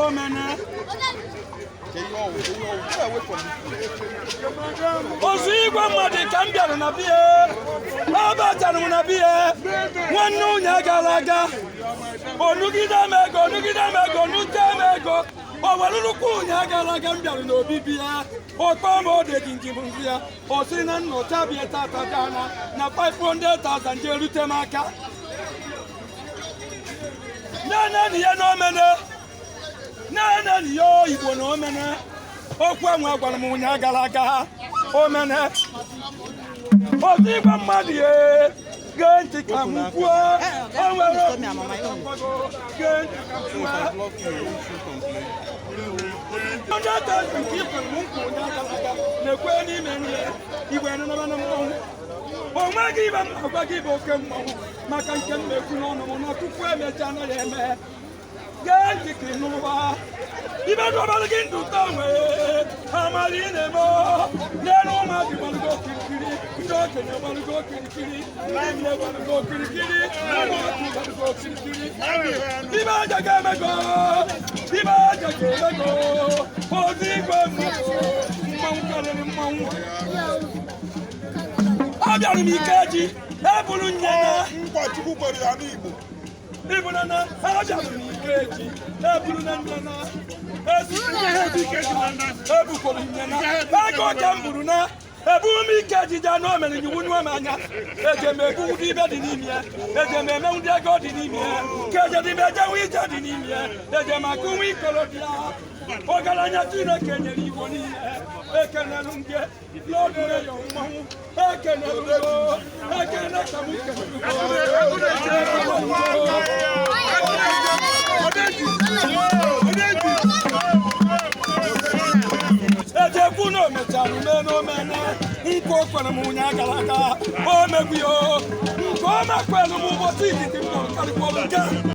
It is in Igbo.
omene. Ozigwe mmadụ ka m bịara na biya. Abatara m na biya. Nwanne unye gara aga. Onugide m ego, nute m ego. Owalulukwu unye gara aga m bịara n'obibi ya. Okpọ m ode gingim ya. O si na nnọcha bịa tata gana na 500,000 je erute m aka. Nene ya n'omene. Nene yo Igbo na omene. Okwu enwe gwara m unye gara aga. Omene. Ozigwe mmadụ ye. Genti ka m kwuo. O nwere genti ka m kwuo. Nekwe n'ime nne igwe nọ na mmọnwụ. Onwe gị ibe m agwa gị bụ oke mmọnwụ maka nke m na-ekwu n'ọnụ m na tupu emecha anaghị eme. Gee ntị ka ị nụwa. Ibe dụọbalụ gị ndụ taa nwee amara ị na-eme n'elu ụmụazị gbalụgo okirikiri ndị okenye gbalụgo okirikiri ndị nne gbalụgo okirikiri ndị otu gbalụgo okirikiri. Ibe aja ga-emego ibe aja ga-emego Ozigwe mmadụ mmanwụ karịrị mmanwụ. Abịara m Ikeji eburu nyena Mkpachukwu kwere ya n'Igbo. Ibunana abịara m Ikeji eburu na nyena. Ebukwara nyena ego ka m buru na eburu m Ikeji ja na o mere nyiwu nwa m anya. Eje m ebu ụdị ibe dị n'ime ya. Eje m eme ụdị ego dị n'ime ya. Ka eje dị m ejenwe ije dị n'ime ya. Eje m akụ nwa ikolobịa. Ọgaranya Chineke nyere Igbo niile. Ekenelu m gị n'oge ya mmanwụ. Ekenelu m ekene ka m Ejekwu na omechara ume n'omene nke o kwere m unye gara aga o megbuo nke o mekwelu m ụbọchị izizi m karịkwọrọ nke